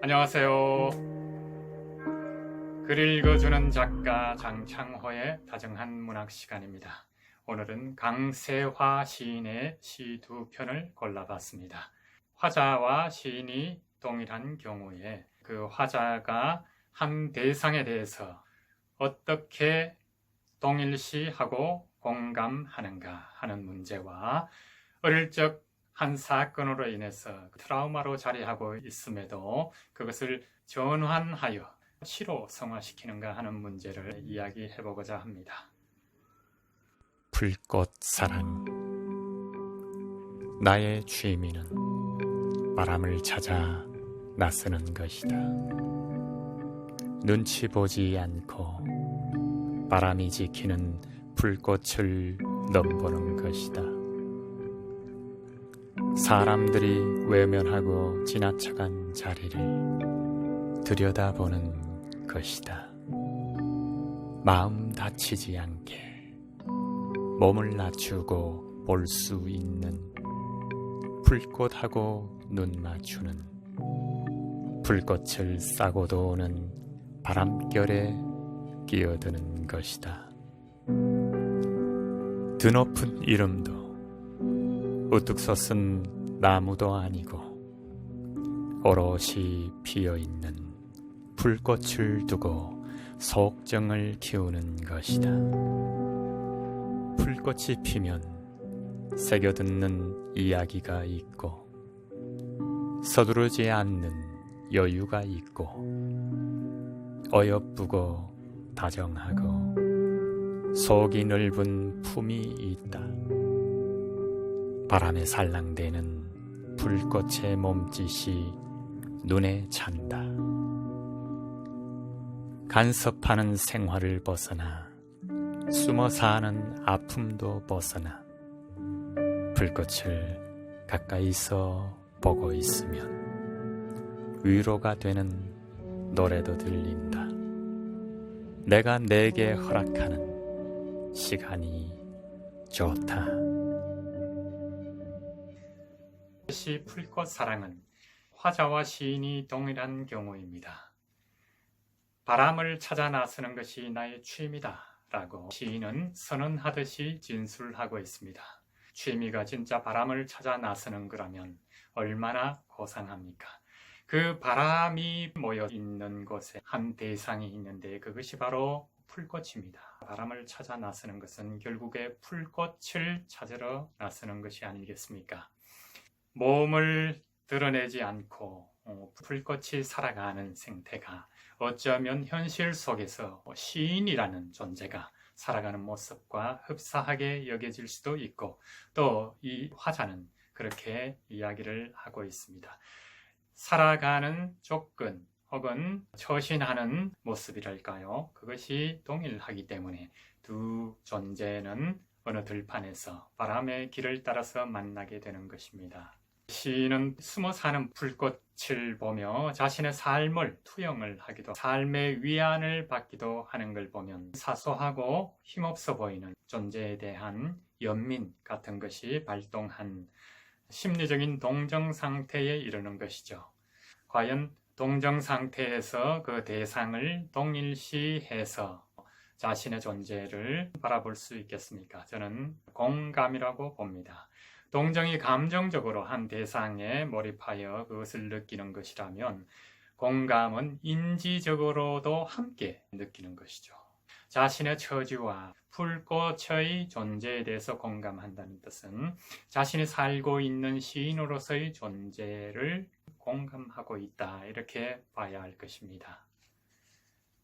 안녕하세요. 글 읽어주는 작가 장창호의 다정한 문학 시간입니다. 오늘은 강세화 시인의 시 두 편을 골라봤습니다. 화자와 시인이 동일한 경우에 그 화자가 한 대상에 대해서 어떻게 동일시하고 공감하는가 하는 문제와 어릴 적 한 사건으로 인해서 트라우마로 자리하고 있음에도 그것을 전환하여 시로 성화시키는가 하는 문제를 이야기해보고자 합니다. 불꽃 사랑. 나의 취미는 바람을 찾아 나서는 것이다. 눈치 보지 않고 바람이 지키는 불꽃을 넘보는 것이다. 사람들이 외면하고 지나쳐간 자리를 들여다보는 것이다. 마음 다치지 않게 몸을 낮추고 볼 수 있는 불꽃하고 눈 맞추는 불꽃을 싸고 도는 바람결에 끼어드는 것이다. 드높은 이름도 우뚝 솟은 나무도 아니고 오롯이 피어있는 불꽃을 두고 속정을 키우는 것이다. 불꽃이 피면 새겨듣는 이야기가 있고 서두르지 않는 여유가 있고 어여쁘고 다정하고 속이 넓은 품이 있다. 바람에 살랑대는 불꽃의 몸짓이 눈에 찬다. 간섭하는 생활을 벗어나 숨어 사는 아픔도 벗어나 불꽃을 가까이서 보고 있으면 위로가 되는 노래도 들린다. 내가 내게 허락하는 시간이 좋다. 시 불꽃 사랑은 화자와 시인이 동일한 경우입니다. 바람을 찾아 나서는 것이 나의 취미다 라고 시인은 선언하듯이 진술하고 있습니다. 취미가 진짜 바람을 찾아 나서는 거라면 얼마나 고상합니까? 그 바람이 모여 있는 곳에 한 대상이 있는데 그것이 바로 불꽃입니다. 바람을 찾아 나서는 것은 결국에 불꽃을 찾으러 나서는 것이 아니겠습니까? 몸을 드러내지 않고 불꽃이 살아가는 생태가 어쩌면 현실 속에서 시인이라는 존재가 살아가는 모습과 흡사하게 여겨질 수도 있고 또 이 화자는 그렇게 이야기를 하고 있습니다. 살아가는 조건 혹은 처신하는 모습이랄까요? 그것이 동일하기 때문에 두 존재는 어느 들판에서 바람의 길을 따라서 만나게 되는 것입니다. 시인은 숨어 사는 불꽃을 보며 자신의 삶을 투영을 하기도 삶의 위안을 받기도 하는 걸 보면 사소하고 힘없어 보이는 존재에 대한 연민 같은 것이 발동한 심리적인 동정 상태에 이르는 것이죠. 과연 동정 상태에서 그 대상을 동일시해서 자신의 존재를 바라볼 수 있겠습니까? 저는 공감이라고 봅니다. 동정이 감정적으로 한 대상에 몰입하여 그것을 느끼는 것이라면 공감은 인지적으로도 함께 느끼는 것이죠. 자신의 처지와 불꽃의 존재에 대해서 공감한다는 뜻은 자신이 살고 있는 시인으로서의 존재를 공감하고 있다 이렇게 봐야 할 것입니다.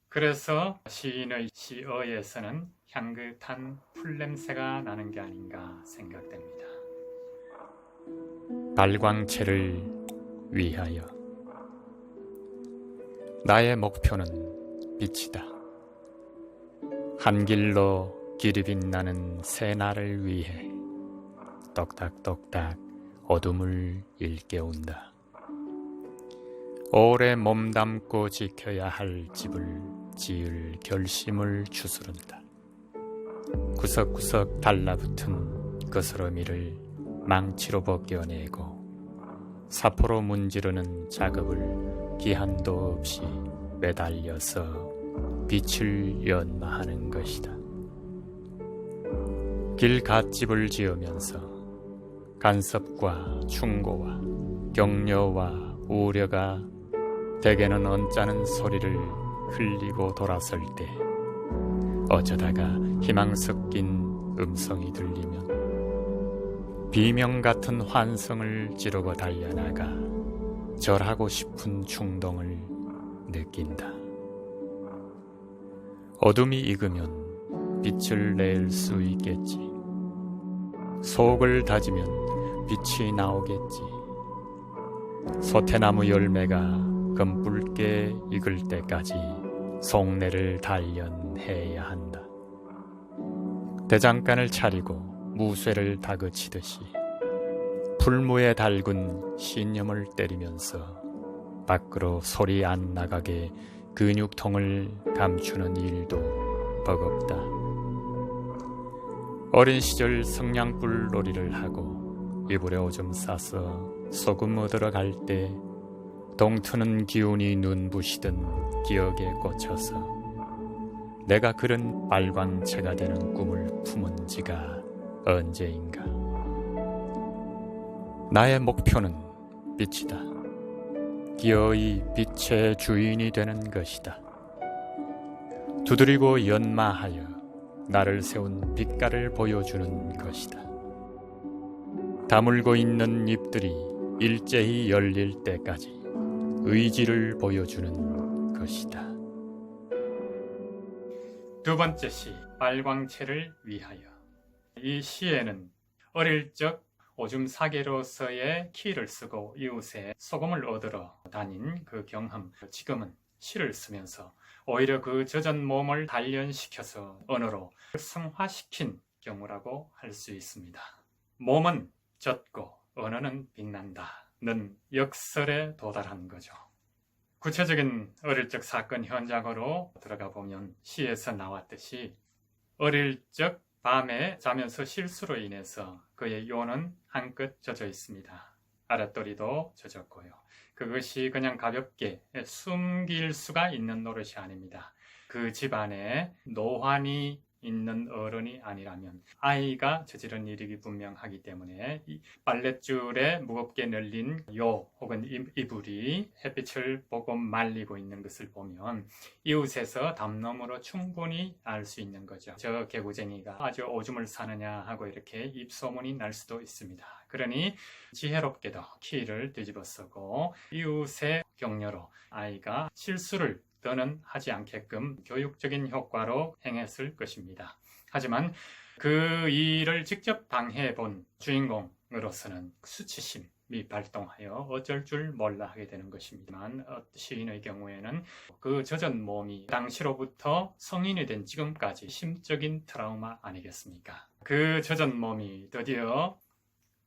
그래서 시인의 시어에서는 향긋한 풀냄새가 나는 게 아닌가 생각됩니다. 발광체를 위하여. 나의 목표는 빛이다. 한 길로 길이 빛나는 새날을 위해 똑딱똑딱 어둠을 일깨운다. 오래 몸담고 지켜야 할 집을 지을 결심을 추스른다. 구석구석 달라붙은 거스러미를 망치로 벗겨내고 사포로 문지르는 작업을 기한도 없이 매달려서 빛을 연마하는 것이다. 길갓집을 지으면서 간섭과 충고와 격려와 우려가 대개는 언짢은 소리를 흘리고 돌아설 때 어쩌다가 희망 섞인 음성이 들리면 비명 같은 환성을 지르고 달려나가 절하고 싶은 충동을 느낀다. 어둠이 익으면 빛을 낼 수 있겠지. 속을 다지면 빛이 나오겠지. 소태나무 열매가 검붉게 익을 때까지 속내를 단련해야 한다. 대장간을 차리고 무쇠를 다그치듯이 풀무에 달군 신념을 때리면서 밖으로 소리 안 나가게 근육통을 감추는 일도 버겁다. 어린 시절 성냥불 놀이를 하고 이불에 오줌 싸서 소금 얻으러 갈 때 동트는 기운이 눈부시던 기억에 꽂혀서 내가 그런 발광체가 되는 꿈을 품은 지가 언제인가. 나의 목표는 빛이다. 기어이 빛의 주인이 되는 것이다. 두드리고 연마하여 나를 세운 빛깔을 보여주는 것이다. 다물고 있는 잎들이 일제히 열릴 때까지 의지를 보여주는 것이다. 두 번째 시, 발광체를 위하여. 이 시에는 어릴 적 오줌 사계로서의 키를 쓰고 이웃에 소금을 얻으러 다닌 그 경험, 지금은 시를 쓰면서 오히려 그 젖은 몸을 단련시켜서 언어로 승화시킨 경우라고 할 수 있습니다. 몸은 젖고 언어는 빛난다는 역설에 도달한 거죠. 구체적인 어릴 적 사건 현장으로 들어가 보면 시에서 나왔듯이 어릴 적 밤에 자면서 실수로 인해서 그의 요는 한껏 젖어 있습니다. 아랫도리도 젖었고요. 그것이 그냥 가볍게 숨길 수가 있는 노릇이 아닙니다. 그 집안에 노환이 있는 어른이 아니라면 아이가 저지른 일이 분명하기 때문에 이 빨랫줄에 무겁게 널린 요 혹은 이불이 햇빛을 보고 말리고 있는 것을 보면 이웃에서 담론으로 충분히 알 수 있는 거죠. 저 개구쟁이가 아주 오줌을 싸느냐 하고 이렇게 입소문이 날 수도 있습니다. 그러니 지혜롭게도 키를 뒤집어 쓰고 이웃의 격려로 아이가 실수를 더는 하지 않게끔 교육적인 효과로 행했을 것입니다. 하지만 그 일을 직접 당해본 주인공으로서는 수치심이 발동하여 어쩔 줄 몰라 하게 되는 것입니다만 시인의 경우에는 그 젖은 몸이 당시로부터 성인이 된 지금까지 심적인 트라우마 아니겠습니까? 그 젖은 몸이 드디어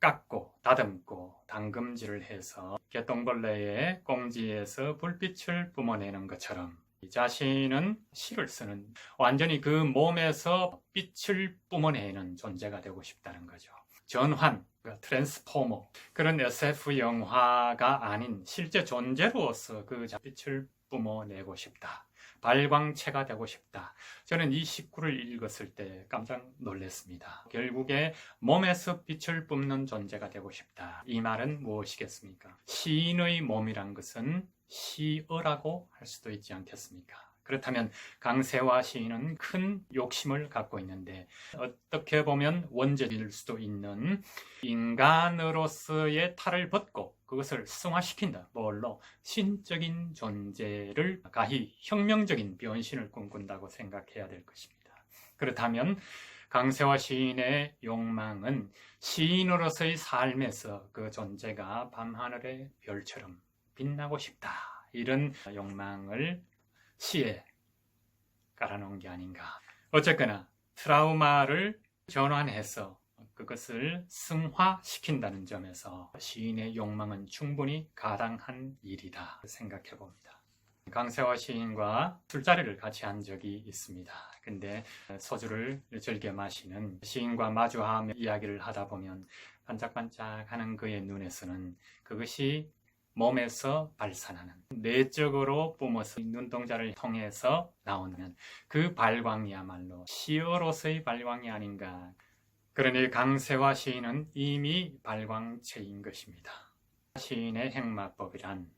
깎고 다듬고 담금질을 해서 개똥벌레의 꽁지에서 불빛을 뿜어내는 것처럼 이 자신은 시를 쓰는 완전히 그 몸에서 빛을 뿜어내는 존재가 되고 싶다는 거죠. 전환, 트랜스포머 그런 SF 영화가 아닌 실제 존재로서 그 빛을 뿜어내고 싶다. 발광체가 되고 싶다. 저는 이 식구를 읽었을 때 깜짝 놀랐습니다. 결국에 몸에서 빛을 뿜는 존재가 되고 싶다. 이 말은 무엇이겠습니까? 시인의 몸이란 것은 시어라고 할 수도 있지 않겠습니까? 그렇다면 강세화 시인은 큰 욕심을 갖고 있는데 어떻게 보면 원죄일 수도 있는 인간으로서의 탈을 벗고 그것을 승화시킨다. 뭘로? 신적인 존재를 가히 혁명적인 변신을 꿈꾼다고 생각해야 될 것입니다. 그렇다면 강세화 시인의 욕망은 시인으로서의 삶에서 그 존재가 밤하늘의 별처럼 빛나고 싶다. 이런 욕망을 시에 깔아놓은 게 아닌가. 어쨌거나 트라우마를 전환해서 그것을 승화시킨다는 점에서 시인의 욕망은 충분히 가당한 일이다 생각해 봅니다. 강세화 시인과 술자리를 같이 한 적이 있습니다. 근데 소주를 즐겨 마시는 시인과 마주하며 이야기를 하다 보면 반짝반짝하는 그의 눈에서는 그것이 몸에서 발산하는 내적으로 뿜어서 눈동자를 통해서 나오는 그 발광이야말로 시어로서의 발광이 아닌가. 그러니 강세화 시인은 이미 발광체인 것입니다. 시인의 행마법이란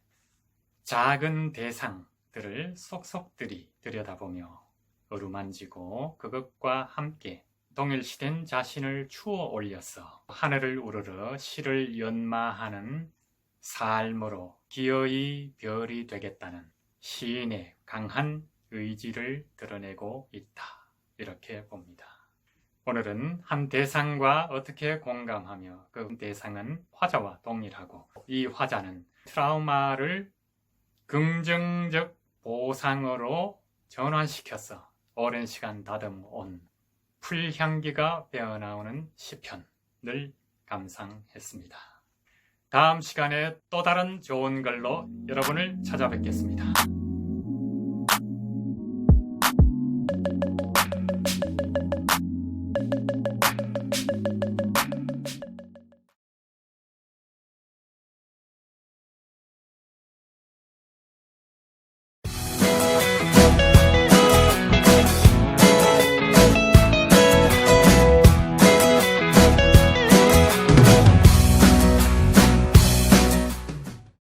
작은 대상들을 속속들이 들여다보며 어루만지고 그것과 함께 동일시된 자신을 추어 올려서 하늘을 우러러 시를 연마하는 삶으로 기어이 별이 되겠다는 시인의 강한 의지를 드러내고 있다. 이렇게 봅니다. 오늘은 한 대상과 어떻게 공감하며 그 대상은 화자와 동일하고 이 화자는 트라우마를 긍정적 보상으로 전환시켜서 오랜 시간 다듬어온 풀향기가 배어나오는 시편을 감상했습니다. 다음 시간에 또 다른 좋은 글로 여러분을 찾아뵙겠습니다.